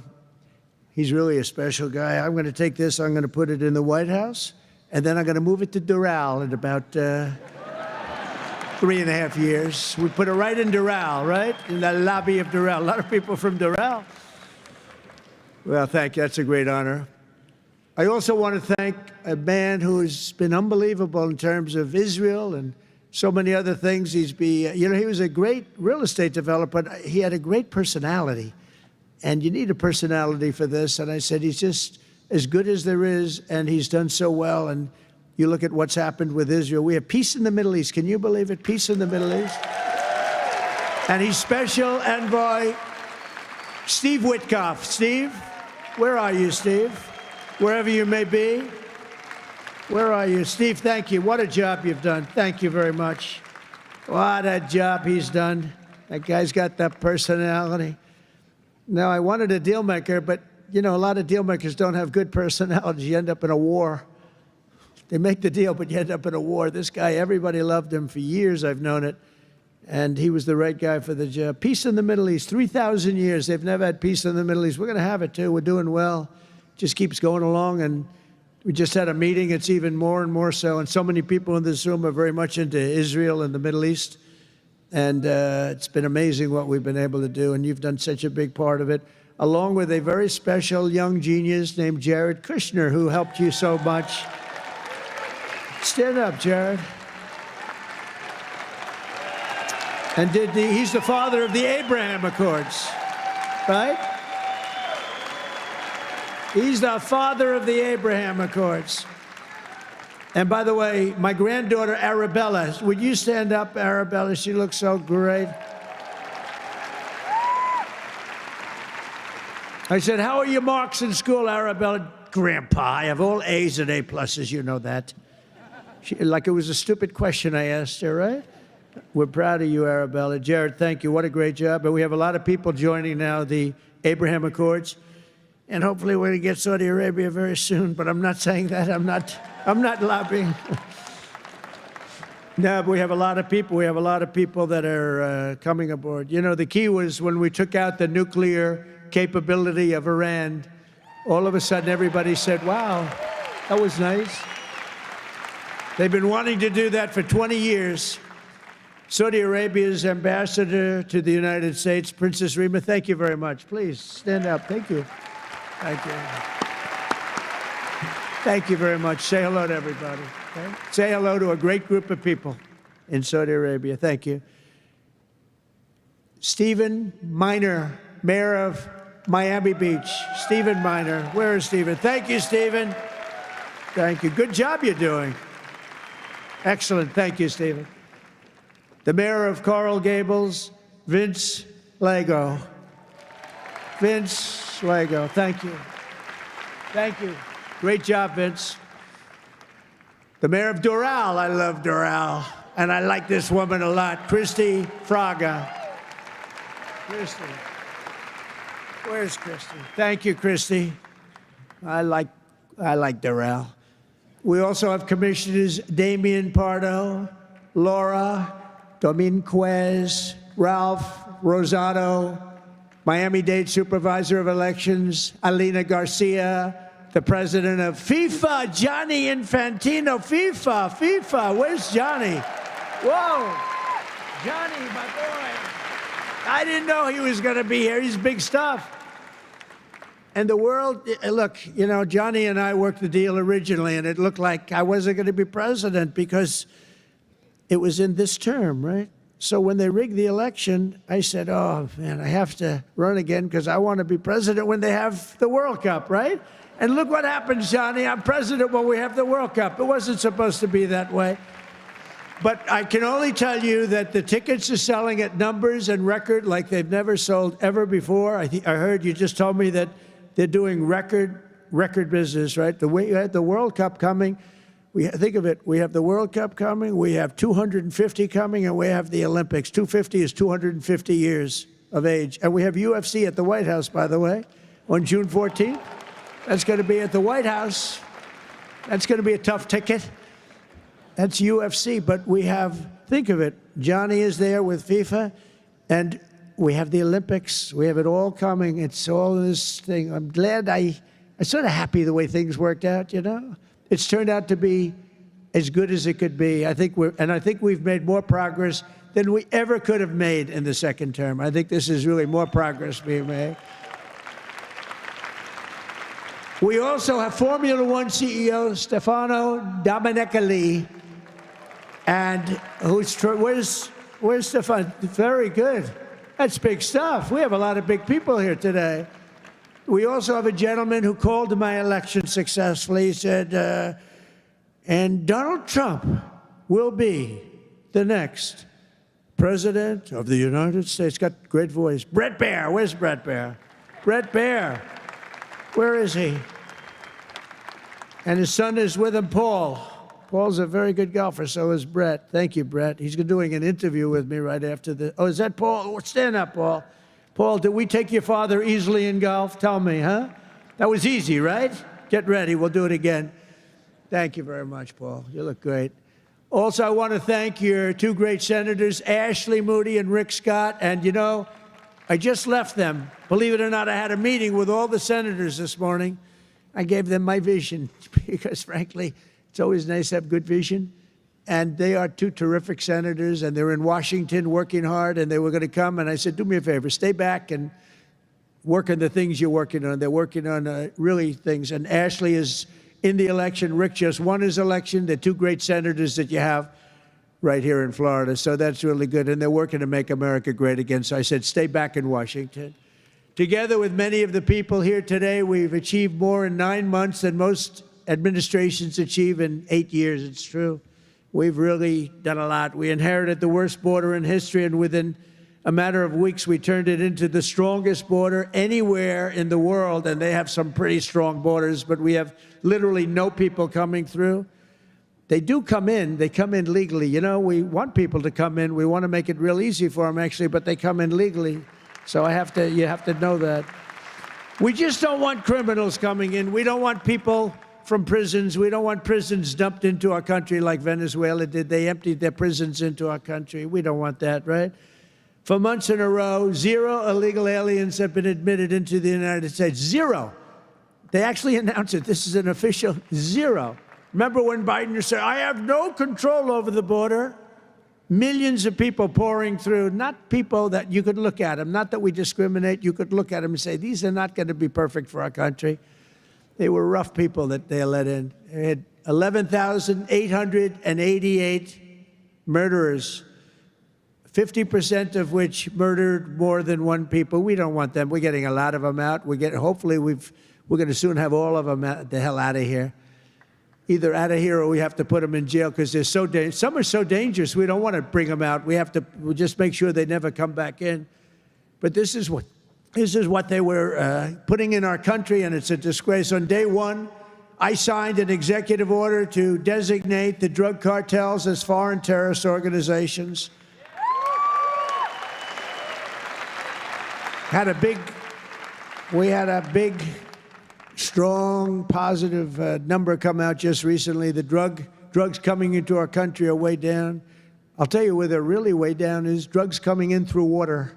S1: he's really a special guy. I'm going to take this, I'm going to put it in the White House, and then I'm going to move it to Doral in about 3.5 years. We put it right in Doral, right? In the lobby of Doral. A lot of people from Doral. Well, thank you. That's a great honor. I also want to thank a man who has been unbelievable in terms of Israel and so many other things. He was a great real estate developer, but he had a great personality. And you need a personality for this. And I said, he's just as good as there is, and he's done so well. And you look at what's happened with Israel. We have peace in the Middle East. Can you believe it? Peace in the Middle East. And he's Special Envoy Steve Witkoff. Steve, where are you, Steve? Wherever you may be. Where are you? Steve, thank you. What a job you've done. Thank you very much. What a job he's done. That guy's got that personality. Now, I wanted a deal maker, but, you know, a lot of deal makers don't have good personalities. You end up in a war. They make the deal, but you end up in a war. This guy, everybody loved him for years. I've known it. And he was the right guy for the job. Peace in the Middle East. 3,000 years. They've never had peace in the Middle East. We're going to have it, too. We're doing well. Just keeps going along, and we just had a meeting. It's even more and more so, and so many people in this room are very much into Israel and the Middle East, and it's been amazing what we've been able to do, and you've done such a big part of it, along with a very special young genius named Jared Kushner, who helped you so much. Stand up, Jared. And he's the father of the Abraham Accords, right? He's the father of the Abraham Accords. And by the way, my granddaughter, Arabella, would you stand up, Arabella? She looks so great. I said, how are your marks in school, Arabella? Grandpa, I have all A's and A pluses, you know that. Like it was a stupid question I asked her, right? We're proud of you, Arabella. Jared, thank you. What a great job. And we have a lot of people joining now the Abraham Accords. And hopefully we're going to get Saudi Arabia very soon, but I'm not saying that. I'm not lobbying. No, but we have a lot of people. We have a lot of people that are coming aboard. You know, the key was when we took out the nuclear capability of Iran, all of a sudden everybody said, wow, That was nice. They've been wanting to do that for 20 years. Saudi Arabia's ambassador to the United States, Princess Rima, thank you very much. Please stand up. Thank you. Thank you. Thank you very much. Say hello to everybody. Okay? Say hello to a great group of people in Saudi Arabia. Thank you. Stephen Miner, Mayor of Miami Beach. Stephen Miner. Where is Stephen? Thank you, Stephen. Thank you. Good job you're doing. Excellent. Thank you, Stephen. The Mayor of Coral Gables, Vince Lago. Vince Lago. Thank you. Thank you. Great job, Vince. The Mayor of Doral. I love Doral. And I like this woman a lot. Christy Fraga. Christy. Where's Christy? Thank you, Christy. I like Doral. We also have Commissioners Damian Pardo, Laura Dominguez, Ralph Rosado, Miami-Dade Supervisor of Elections, Alina Garcia, the President of FIFA, Gianni Infantino. FIFA, where's Johnny? Whoa, Johnny, my boy. I didn't know he was going to be here. He's big stuff. And the world, look, you know, Johnny and I worked the deal originally, and it looked like I wasn't going to be president because it was in this term, right? So when they rigged the election, I said, oh, man, I have to run again because I want to be president when they have the World Cup, right? And look what happens, Johnny. I'm president when we have the World Cup. It wasn't supposed to be that way. But I can only tell you that the tickets are selling at numbers and record like they've never sold ever before. I heard you just told me that they're doing record business, right? The way you had the World Cup coming, think of it, we have the World Cup coming, we have 250 coming, and we have the Olympics. 250 is 250 years of age. And we have UFC at the White House, by the way, on June 14th. That's going to be at the White House. That's going to be a tough ticket. That's UFC, but we have, think of it, Johnny is there with FIFA, and we have the Olympics. We have it all coming. It's all this thing. I'm glad I'm sort of happy the way things worked out, you know? It's turned out to be as good as it could be. I think we've made more progress than we ever could have made in the second term. I think this is really more progress being made. We also have Formula One CEO Stefano Domenicali, and where's Stefano? Very good. That's big stuff. We have a lot of big people here today. We also have a gentleman who called my election successfully. He said, and Donald Trump will be the next president of the United States. Got a great voice. Bret Baier. Where's Bret Baier? Bret Baier. Where is he? And his son is with him, Paul. Paul's a very good golfer, so is Bret. Thank you, Bret. He's doing an interview with me right after the... Oh, is that Paul? Stand up, Paul. Paul, did we take your father easily in golf? Tell me, huh? That was easy, right? Get ready. We'll do it again. Thank you very much, Paul. You look great. Also, I want to thank your two great senators, Ashley Moody and Rick Scott. And, you know, I just left them. Believe it or not, I had a meeting with all the senators this morning. I gave them my vision because, frankly, it's always nice to have good vision. And they are two terrific senators, and they're in Washington working hard, and they were going to come. And I said, do me a favor, stay back and work on the things you're working on. They're working on really things. And Ashley is in the election. Rick just won his election. They're two great senators that you have right here in Florida. So that's really good. And they're working to make America great again. So I said, stay back in Washington. Together with many of the people here today, we've achieved more in 9 months than most administrations achieve in 8 years. It's true. We've really done a lot. We inherited the worst border in history, and within a matter of weeks, we turned it into the strongest border anywhere in the world, and they have some pretty strong borders, but we have literally no people coming through. They do come in. They come in legally. You know, we want people to come in. We want to make it real easy for them, actually, but they come in legally. So you have to know that. We just don't want criminals coming in. We don't want people from prisons. We don't want prisons dumped into our country like Venezuela did. They emptied their prisons into our country. We don't want that, right? For months in a row, 0 illegal aliens have been admitted into the United States. 0. They actually announced it. This is an official zero. Remember when Biden said, I have no control over the border? Millions of people pouring through, not people that you could look at them, not that we discriminate. You could look at them and say, these are not going to be perfect for our country. They were rough people that they let in. They had 11,888 murderers, 50% of which murdered more than one people. We don't want them. We're getting a lot of them out. Hopefully we're going to soon have all of them the hell out of here. Either out of here or we have to put them in jail because they're so dangerous. Some are so dangerous we don't want to bring them out. We'll just make sure they never come back in. But this is what they were putting in our country, and it's a disgrace. On day one, I signed an executive order to designate the drug cartels as foreign terrorist organizations. We had a big, strong, positive number come out just recently. The drugs coming into our country are way down. I'll tell you where they're really way down is drugs coming in through water.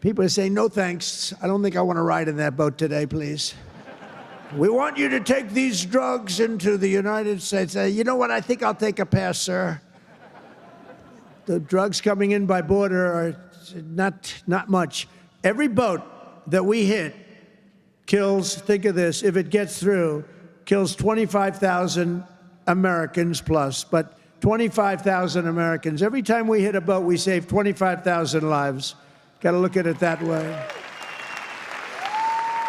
S1: People are saying, no thanks. I don't think I want to ride in that boat today, please. We want you to take these drugs into the United States. You know what? I think I'll take a pass, sir. The drugs coming in by border are not much. Every boat that we hit kills, think of this, if it gets through, kills 25,000 Americans plus, but 25,000 Americans. Every time we hit a boat, we save 25,000 lives. Got to look at it that way.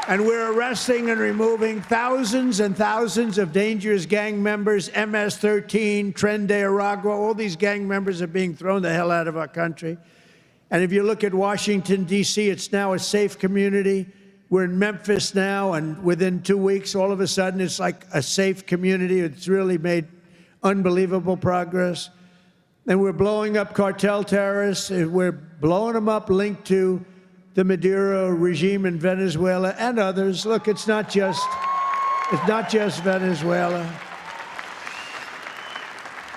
S1: And we're arresting and removing thousands and thousands of dangerous gang members, MS-13, Tren de Aragua, all these gang members are being thrown the hell out of our country. And if you look at Washington, D.C., it's now a safe community. We're in Memphis now, and within 2 weeks, all of a sudden, it's like a safe community. It's really made unbelievable progress. And we're blowing up cartel terrorists. We're blowing them up linked to the Maduro regime in Venezuela and others. Look, it's not just Venezuela.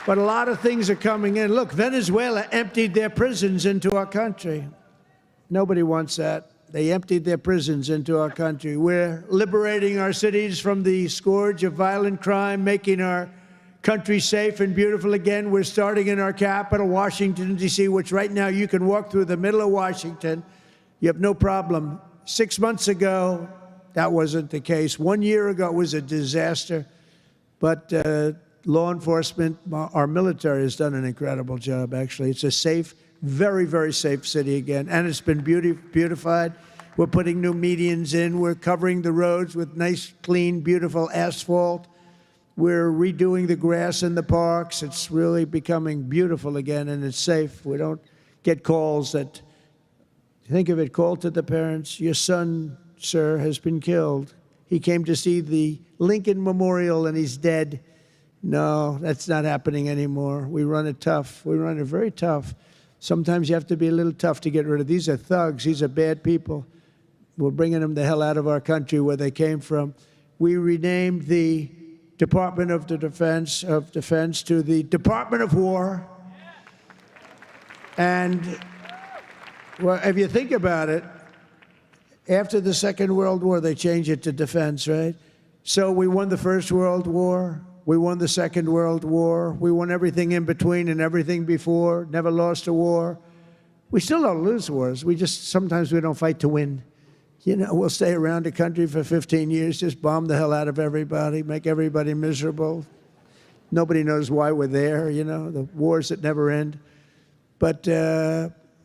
S1: But a lot of things are coming in. Look, Venezuela emptied their prisons into our country. Nobody wants that. They emptied their prisons into our country. We're liberating our cities from the scourge of violent crime, making our country safe and beautiful again. We're starting in our capital, Washington, D.C., which right now you can walk through the middle of Washington. You have no problem. 6 months ago, that wasn't the case. 1 year ago, it was a disaster. But law enforcement, our military has done an incredible job, actually. It's a safe, very, very safe city again. And it's been beautified. We're putting new medians in. We're covering the roads with nice, clean, beautiful asphalt. We're redoing the grass in the parks. It's really becoming beautiful again, and it's safe. We don't get calls that, think of it, call to the parents, your son, sir, has been killed. He came to see the Lincoln Memorial, and he's dead. No, that's not happening anymore. We run it tough. We run it very tough. Sometimes you have to be a little tough to get rid of. These are thugs. These are bad people. We're bringing them the hell out of our country where they came from. We renamed the Department of Defense to the Department of War. And well, if you think about it, after the Second World War, they changed it to defense, right? So we won the First World War. We won the Second World War. We won everything in between and everything before, never lost a war. We still don't lose wars. Sometimes we don't fight to win. You know, we'll stay around the country for 15 years, just bomb the hell out of everybody, make everybody miserable. Nobody knows why we're there, you know, the wars that never end. But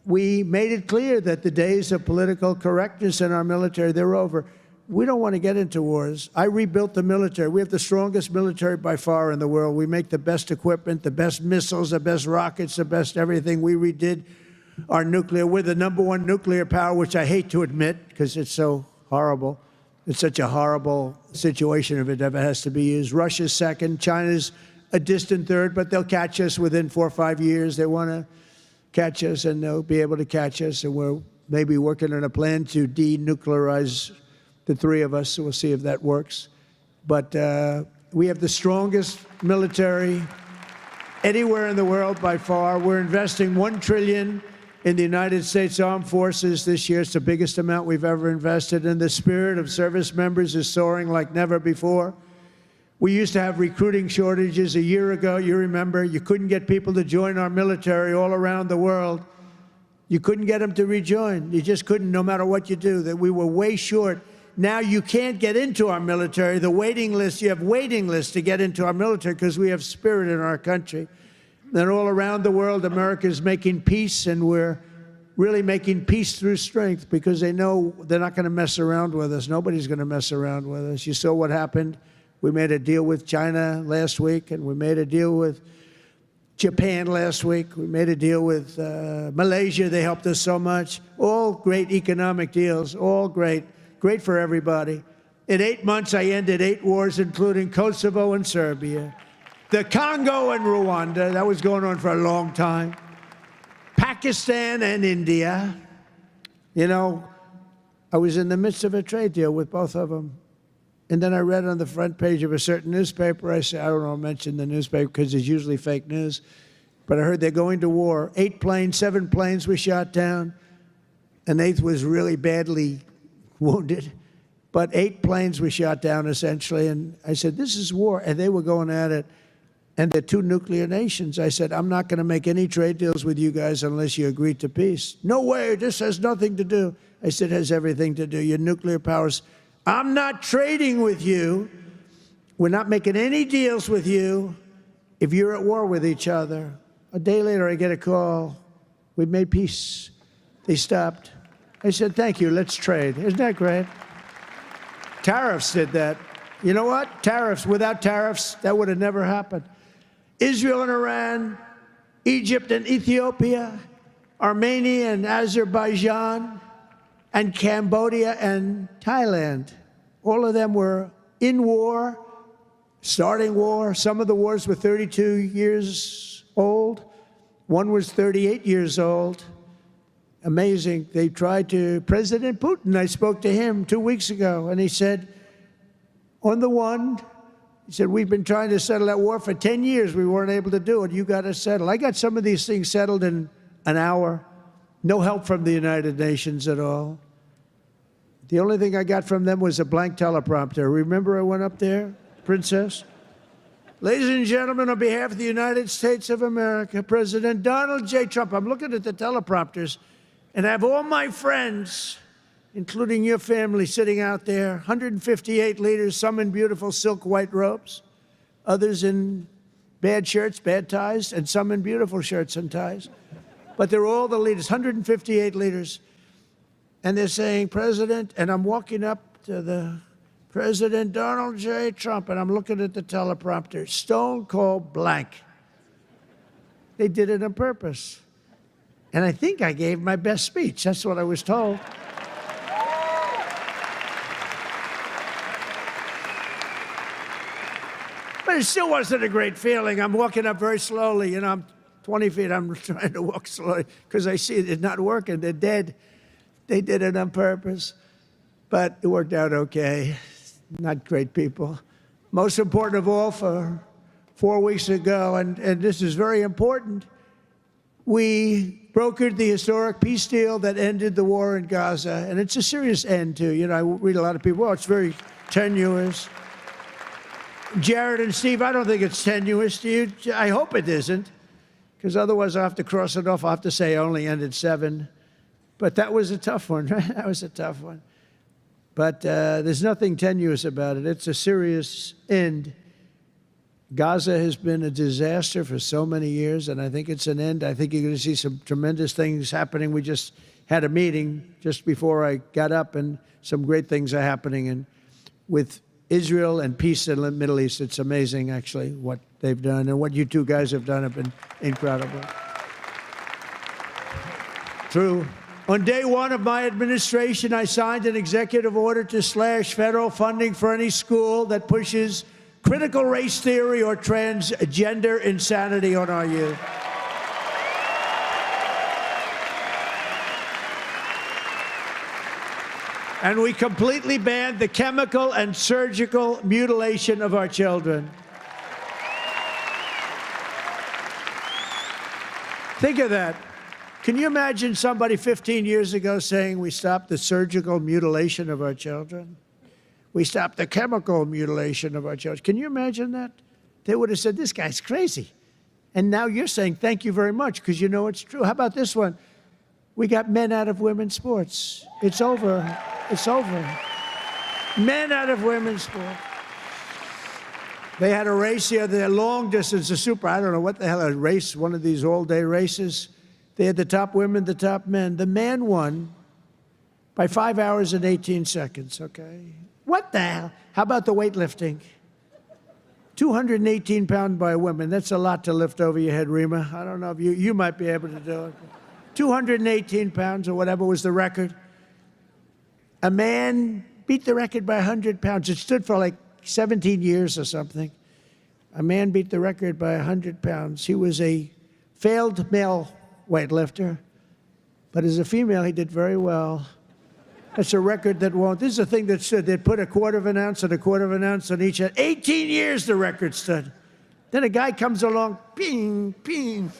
S1: we made it clear that the days of political correctness in our military, they're over. We don't want to get into wars. I rebuilt the military. We have the strongest military by far in the world. We make the best equipment, the best missiles, the best rockets, the best everything. We redid our nuclear. We're the #1 nuclear power, which I hate to admit because it's so horrible. It's such a horrible situation if it ever has to be used. Russia's second. China's a distant third, but they'll catch us within 4 or 5 years. They want to catch us, and they'll be able to catch us. And we're maybe working on a plan to denuclearize the three of us, so we'll see if that works. But we have the strongest military anywhere in the world by far. We're investing $1 trillion in the United States Armed Forces this year. It's the biggest amount we've ever invested, and the spirit of service members is soaring like never before. We used to have recruiting shortages a year ago. You remember, you couldn't get people to join our military all around the world. You couldn't get them to rejoin. You just couldn't, no matter what you do. That we were way short. Now you can't get into our military. The waiting list, you have waiting lists to get into our military because we have spirit in our country. Then all around the world, America is making peace, and we're really making peace through strength because they know they're not going to mess around with us. Nobody's going to mess around with us. You saw what happened. We made a deal with China last week, and we made a deal with Japan last week. We made a deal with Malaysia. They helped us so much. All great economic deals, all great. Great for everybody. In 8 months, I ended 8 wars, including Kosovo and Serbia, the Congo and Rwanda. That was going on for a long time. Pakistan and India. You know, I was in the midst of a trade deal with both of them. And then I read on the front page of a certain newspaper, I said, I don't know, mention the newspaper because it's usually fake news, but I heard they're going to war. 8 planes, 7 planes were shot down. An 8th was really badly wounded. But 8 planes were shot down, essentially. And I said, this is war. And they were going at it. And they're 2 nuclear nations. I said, I'm not going to make any trade deals with you guys unless you agree to peace. No way, this has nothing to do. I said, it has everything to do. Your nuclear powers. I'm not trading with you. We're not making any deals with you if you're at war with each other. A day later, I get a call. We made peace. They stopped. I said, thank you, let's trade. Isn't that great? Tariffs did that. You know what? Tariffs. Without tariffs, that would have never happened. Israel and Iran, Egypt and Ethiopia, Armenia and Azerbaijan, and Cambodia and Thailand. All of them were in war, starting war. Some of the wars were 32 years old. One was 38 years old. Amazing. They tried to, President Putin, I spoke to him 2 weeks ago, and he said, on the one, he said, we've been trying to settle that war for 10 years. We weren't able to do it. You got to settle. I got some of these things settled in an hour. No help from the United Nations at all. The only thing I got from them was a blank teleprompter. Remember I went up there, Princess? Ladies and gentlemen, on behalf of the United States of America, President Donald J. Trump, I'm looking at the teleprompters, and I have all my friends, including your family, sitting out there, 158 leaders, some in beautiful silk white robes, others in bad shirts, bad ties, and some in beautiful shirts and ties. But they're all the leaders, 158 leaders. And they're saying, President, and I'm walking up to the President Donald J. Trump, and I'm looking at the teleprompter, stone cold blank. They did it on purpose. And I think I gave my best speech. That's what I was told. But it still wasn't a great feeling. I'm walking up very slowly. You know, I'm 20 feet. I'm trying to walk slowly because I see it's not working. They're dead. They did it on purpose. But it worked out okay. Not great people. Most important of all, for 4 weeks ago, and this is very important, we brokered the historic peace deal that ended the war in Gaza. And it's a serious end, too. You know, I read a lot of people, oh, it's very tenuous. Jared and Steve, I don't think it's tenuous. Do you? I hope it isn't, because otherwise I'll have to cross it off. I'll have to say I only ended 7. But that was a tough one, right? That was a tough one. But there's nothing tenuous about it. It's a serious end. Gaza has been a disaster for so many years, and I think it's an end. I think you're going to see some tremendous things happening. We just had a meeting just before I got up, and some great things are happening. And with Israel and peace in the Middle East, it's amazing, actually, what they've done. And what you two guys have done have been incredible. True. On day 1 of my administration, I signed an executive order to slash federal funding for any school that pushes critical race theory or transgender insanity on our youth. And we completely banned the chemical and surgical mutilation of our children. Think of that. Can you imagine somebody 15 years ago saying we stopped the surgical mutilation of our children? We stopped the chemical mutilation of our children. Can you imagine that? They would have said, this guy's crazy. And now you're saying thank you very much because you know it's true. How about this one? We got men out of women's sports. It's over. It's over. Men out of women's sports. They had a race here, the long distance, a super, I don't know what the hell, a race, one of these all-day races. They had the top women, the top men. The man won by 5 hours and 18 seconds, okay? What the hell? How about the weightlifting? 218 pounds by a woman. That's a lot to lift over your head, Rima. I don't know if you might be able to do it. 218 pounds or whatever was the record. A man beat the record by 100 pounds. It stood for like 17 years or something. A man beat the record by 100 pounds. He was a failed male weightlifter, but as a female, he did very well. That's a record that won't. This is a thing that stood. They'd put a quarter of an ounce and a quarter of an ounce on each end. 18 years the record stood. Then a guy comes along, ping, ping.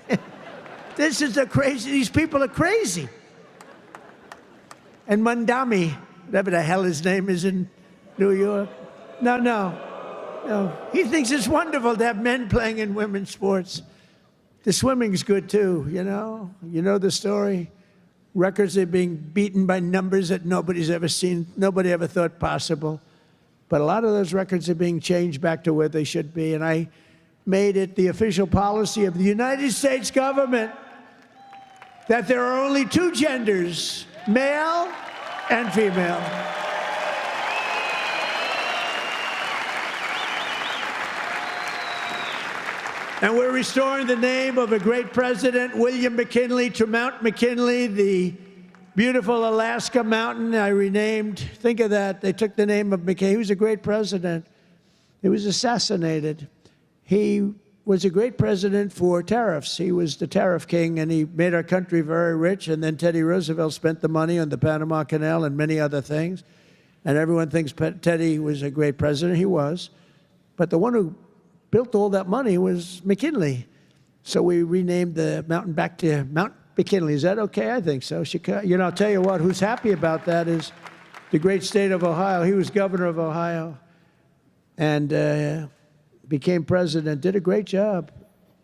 S1: This is these people are crazy. And Mandami, whatever the hell his name is in New York. No. He thinks it's wonderful to have men playing in women's sports. The swimming's good too, you know? You know the story? Records are being beaten by numbers that nobody's ever seen, nobody ever thought possible. But a lot of those records are being changed back to where they should be. And I made it the official policy of the United States government that there are only two genders, male and female. And we're restoring the name of a great president, William McKinley, to Mount McKinley, the beautiful Alaska mountain I renamed. Think of that. They took the name of McKinley. He was a great president. He was assassinated. He was a great president for tariffs. He was the tariff king, and he made our country very rich. And then Teddy Roosevelt spent the money on the Panama Canal and many other things. And everyone thinks Teddy was a great president. He was. But the one who built all that money was McKinley. So we renamed the mountain back to Mount McKinley. Is that okay? I think so. You know, I'll tell you what, who's happy about that is the great state of Ohio. He was governor of Ohio and became president, did a great job,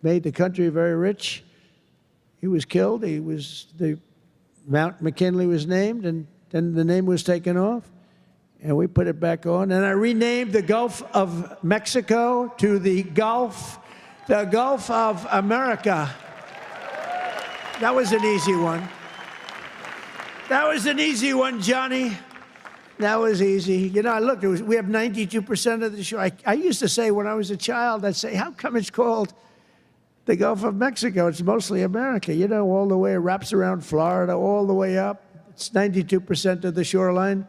S1: made the country very rich. He was killed. Mount McKinley was named, and then the name was taken off. And we put it back on. And I renamed the Gulf of Mexico to the Gulf of America. That was an easy one. That was an easy one, Johnny. That was easy. You know, look, we have 92% of the shore. I used to say when I was a child, I'd say, how come it's called the Gulf of Mexico? It's mostly America. You know, all the way, it wraps around Florida, all the way up. It's 92% of the shoreline.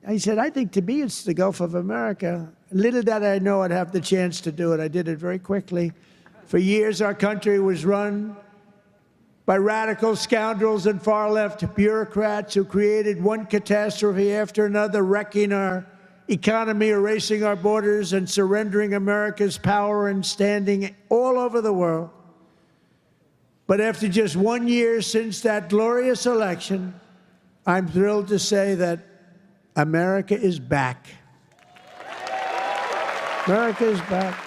S1: I said, I think to me it's the Gulf of America. Little did I know I'd have the chance to do it. I did it very quickly. For years, our country was run by radical scoundrels and far-left bureaucrats who created one catastrophe after another, wrecking our economy, erasing our borders, and surrendering America's power and standing all over the world. But after just 1 year since that glorious election, I'm thrilled to say that America is back. America is back.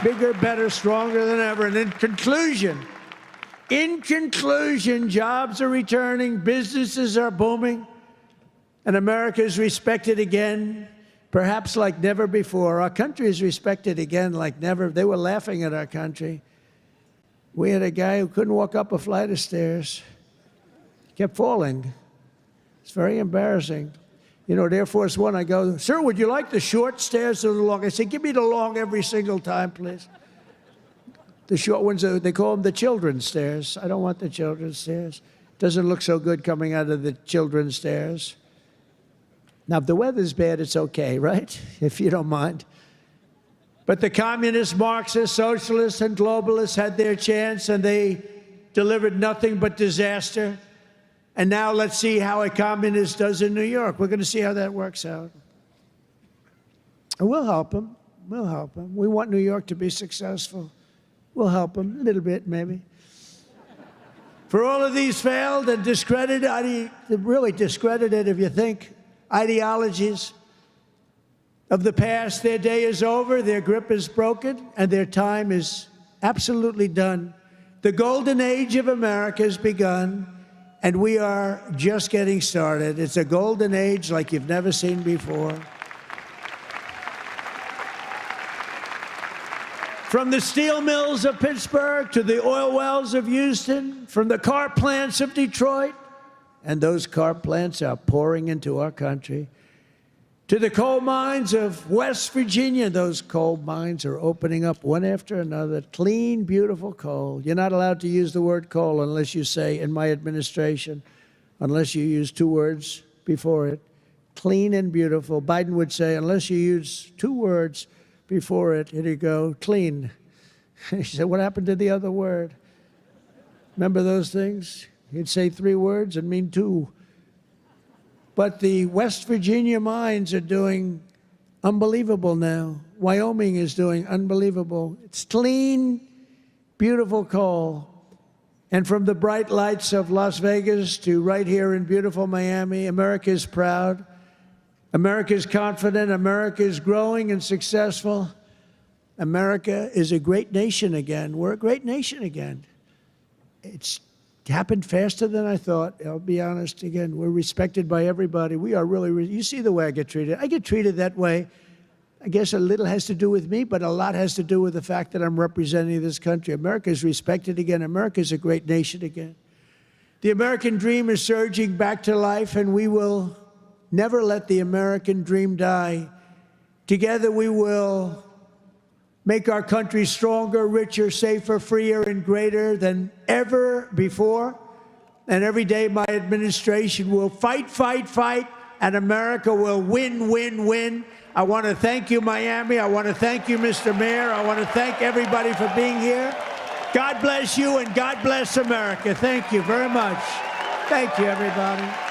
S1: Bigger, better, stronger than ever. And in conclusion, jobs are returning, businesses are booming, and America is respected again, perhaps like never before. Our country is respected again like never. They were laughing at our country. We had a guy who couldn't walk up a flight of stairs. He kept falling. It's very embarrassing. You know, at Air Force One, I go, sir, would you like the short stairs or the long? I say, give me the long every single time, please. The short ones, they call them the children's stairs. I don't want the children's stairs. Doesn't look so good coming out of the children's stairs. Now, if the weather's bad, it's okay, right? If you don't mind. But the communists, Marxists, socialists, and globalists had their chance, and they delivered nothing but disaster. And now let's see how a communist does in New York. We're going to see how that works out. And we'll help them. We'll help them. We want New York to be successful. We'll help them a little bit, maybe. For all of these failed and discredited, really discredited if you think, ideologies of the past, their day is over, their grip is broken, and their time is absolutely done. The golden age of America has begun, and we are just getting started. It's a golden age like you've never seen before. From the steel mills of Pittsburgh to the oil wells of Houston, from the car plants of Detroit, and those car plants are pouring into our country, to the coal mines of West Virginia, those coal mines are opening up one after another. Clean, beautiful coal. You're not allowed to use the word coal unless you say, in my administration, unless you use 2 words before it. Clean and beautiful. Biden would say, unless you use 2 words before it, here you go, clean. He said, what happened to the other word? Remember those things? He'd say 3 words and mean 2. But the West Virginia mines are doing unbelievable now. Wyoming is doing unbelievable. It's clean, beautiful coal. And from the bright lights of Las Vegas to right here in beautiful Miami, America is proud. America is confident. America is growing and successful. America is a great nation again. We're a great nation again. It's happened faster than I thought. I'll be honest. Again, we're respected by everybody. We are really, you see the way I get treated. I get treated that way. I guess a little has to do with me, but a lot has to do with the fact that I'm representing this country. America is respected again. America is a great nation again. The American dream is surging back to life, and we will never let the American dream die. Together we will make our country stronger, richer, safer, freer, and greater than ever before. And every day my administration will fight, fight, fight, and America will win, win, win. I want to thank you, Miami. I want to thank you, Mr. Mayor. I want to thank everybody for being here. God bless you, and God bless America. Thank you very much. Thank you, everybody.